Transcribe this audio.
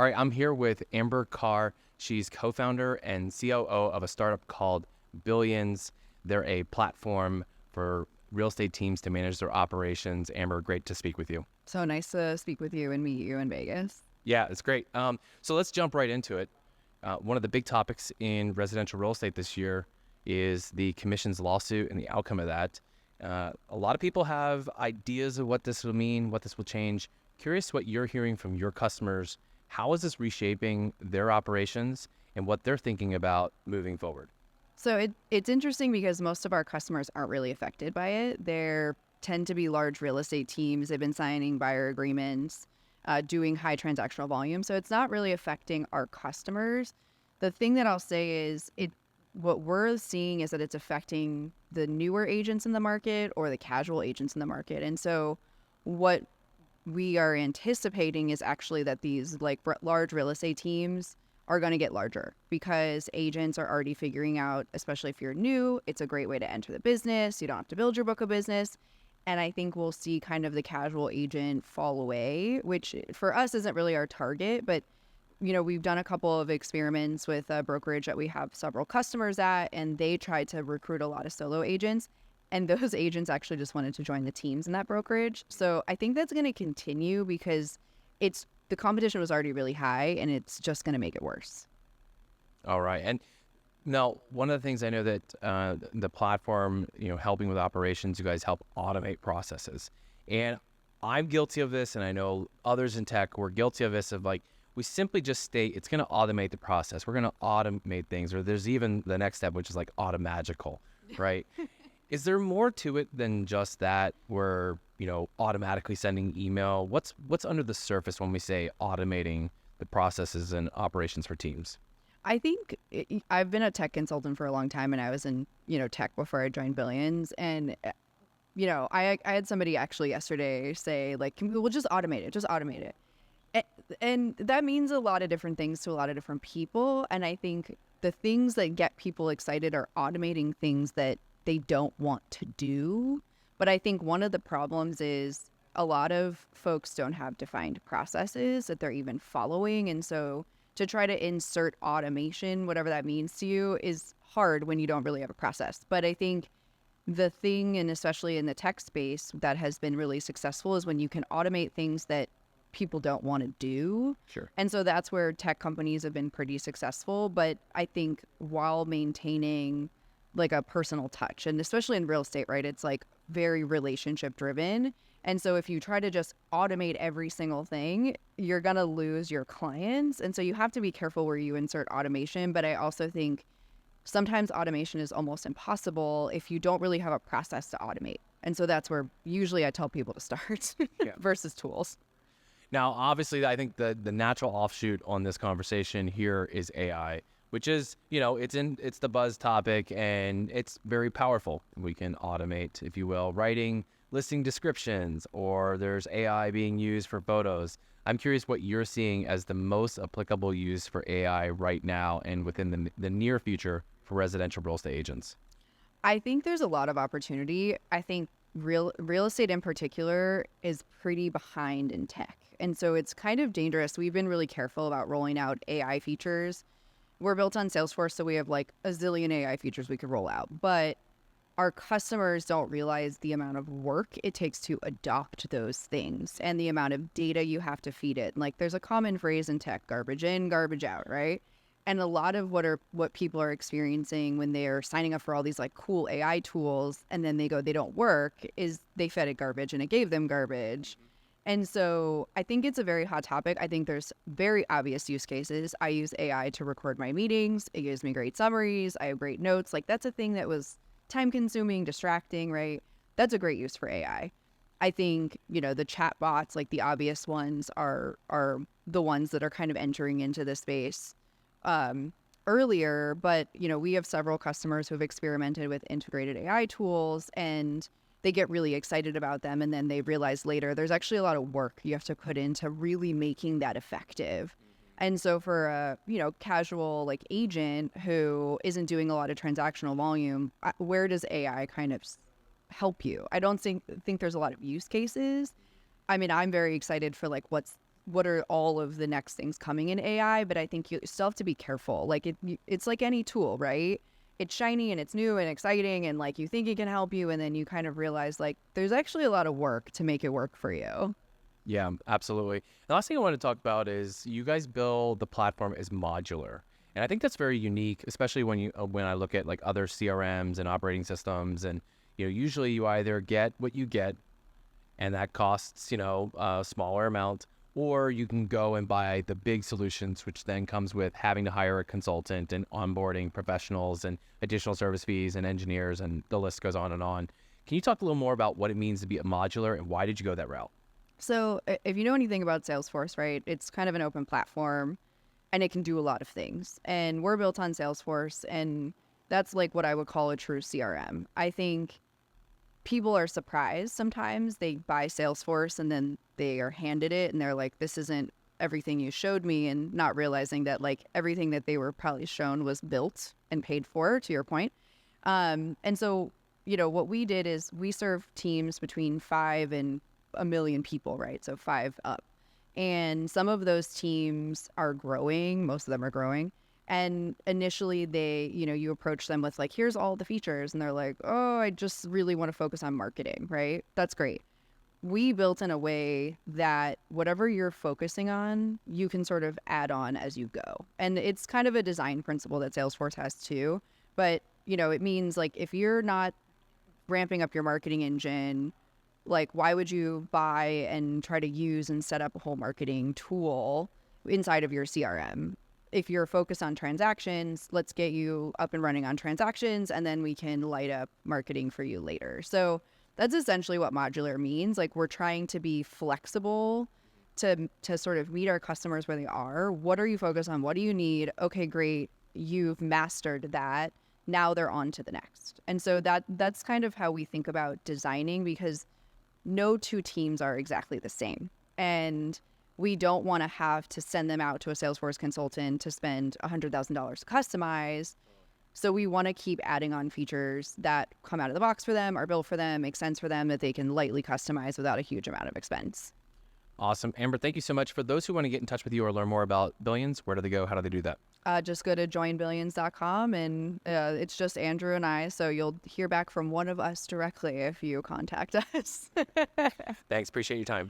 All right, I'm here with Amber Kahr. She's co-founder and COO of a startup called Billions. They're a platform for real estate teams to manage their operations. Amber, great to speak with you. So nice to speak with you and meet you in Vegas. Yeah, it's great. So let's jump right into it. One of the big topics in residential real estate this year is the commissions lawsuit and the outcome of that. A lot of people have ideas of what this will mean, what this will change. Curious what you're hearing from your customers. How is this reshaping their operations and what they're thinking about moving forward? So it's interesting because most of our customers aren't really affected by it. They tend to be large real estate teams. They've been signing buyer agreements, doing high transactional volume. So it's not really affecting our customers. The thing that I'll say is what we're seeing is that it's affecting the newer agents in the market or the casual agents in the market. And so what we are anticipating is actually that these large real estate teams are going to get larger because agents are already figuring out, especially if you're new, it's a great way to enter the business. You don't have to build your book of business. And I think we'll see kind of the casual agent fall away, which for us isn't really our target. But, we've done a couple of experiments with a brokerage that we have several customers at, and they tried to recruit a lot of solo agents. And those agents actually just wanted to join the teams in that brokerage. So I think that's going to continue because the competition was already really high and it's just going to make it worse. All right. And now, one of the things I know that the platform, helping with operations, you guys help automate processes. And I'm guilty of this, and I know others in tech were guilty of this, we simply just state it's going to automate the process. We're going to automate things, or there's even the next step, which is automagical, right? Is there more to it than just that we're, automatically sending email? What's under the surface when we say automating the processes and operations for teams? I think I've been a tech consultant for a long time, and I was in, tech before I joined Billions. And, I had somebody actually yesterday say, we'll just automate it, just automate it. And that means a lot of different things to a lot of different people. And I think the things that get people excited are automating things that they don't want to do. But I think one of the problems is a lot of folks don't have defined processes that they're even following. And so to try to insert automation, whatever that means to you, is hard when you don't really have a process. But I think the thing, and especially in the tech space, that has been really successful is when you can automate things that people don't want to do. Sure. And so that's where tech companies have been pretty successful. But I think while maintaining a personal touch, and especially in real estate, right? It's very relationship driven. And so if you try to just automate every single thing, you're going to lose your clients. And so you have to be careful where you insert automation. But I also think sometimes automation is almost impossible if you don't really have a process to automate. And so that's where usually I tell people to start versus tools. Now, obviously, I think the natural offshoot on this conversation here is AI, which is, it's the buzz topic and it's very powerful. We can automate, if you will, writing listing descriptions, or there's AI being used for photos. I'm curious what you're seeing as the most applicable use for AI right now and within the near future for residential real estate agents. I think there's a lot of opportunity. I think real estate in particular is pretty behind in tech. And so it's kind of dangerous. We've been really careful about rolling out AI features. We're built on Salesforce, so we have a zillion AI features we could roll out. But our customers don't realize the amount of work it takes to adopt those things and the amount of data you have to feed it. There's a common phrase in tech, garbage in, garbage out, right? And a lot of what people are experiencing when they're signing up for all these cool AI tools and then they don't work is they fed it garbage and it gave them garbage. And so I think it's a very hot topic. I think there's very obvious use cases. I use AI to record my meetings. It gives me great summaries. I have great notes. That's a thing that was time consuming, distracting, right? That's a great use for AI. I think, the chat bots, the obvious ones are the ones that are kind of entering into this space earlier. But, we have several customers who have experimented with integrated AI tools and they get really excited about them. And then they realize later there's actually a lot of work you have to put into really making that effective. And so for a, casual agent who isn't doing a lot of transactional volume, where does AI kind of help you? I don't think there's a lot of use cases. I mean, I'm very excited for what's what are all of the next things coming in AI, but I think you still have to be careful. Like it's like any tool, right? It's shiny and it's new and exciting and like you think it can help you and then you kind of realize like there's actually a lot of work to make it work for you. Yeah, absolutely. The last thing I want to talk about is you guys build the platform as modular. And I think that's very unique, especially when I look at like other CRMs and operating systems. And usually you either get what you get, and that costs a smaller amount, or you can go and buy the big solutions, which then comes with having to hire a consultant and onboarding professionals and additional service fees and engineers, and the list goes on and on. Can you talk a little more about what it means to be a modular and why did you go that route? So if you know anything about Salesforce, right, it's kind of an open platform and it can do a lot of things. And we're built on Salesforce, and that's like what I would call a true CRM. I think people are surprised sometimes. They buy Salesforce and then they are handed it and they're like, this isn't everything you showed me, and not realizing that like everything that they were probably shown was built and paid for, to your point. And so, what we did is we serve teams between 5 and a million people, right? So 5 up. And some of those teams are growing, most of them are growing. And initially you approach them with like, here's all the features. And they're like, oh, I just really want to focus on marketing, right? That's great. We built in a way that whatever you're focusing on, you can sort of add on as you go. And it's kind of a design principle that Salesforce has too. But, it means like if you're not ramping up your marketing engine, like why would you buy and try to use and set up a whole marketing tool inside of your CRM? If you're focused on transactions, let's get you up and running on transactions, and then we can light up marketing for you later. So that's essentially what modular means. Like we're trying to be flexible to sort of meet our customers where they are. What are you focused on? What do you need? Okay, great. You've mastered that. Now they're on to the next. And so that's kind of how we think about designing, because no two teams are exactly the same. And we don't want to have to send them out to a Salesforce consultant to spend $100,000 to customize. So we want to keep adding on features that come out of the box for them, are built for them, make sense for them, that they can lightly customize without a huge amount of expense. Awesome. Amber, thank you so much. For those who want to get in touch with you or learn more about Billions, where do they go? How do they do that? Just go to joinbillions.com, and it's just Andrew and I. So you'll hear back from one of us directly if you contact us. Thanks. Appreciate your time.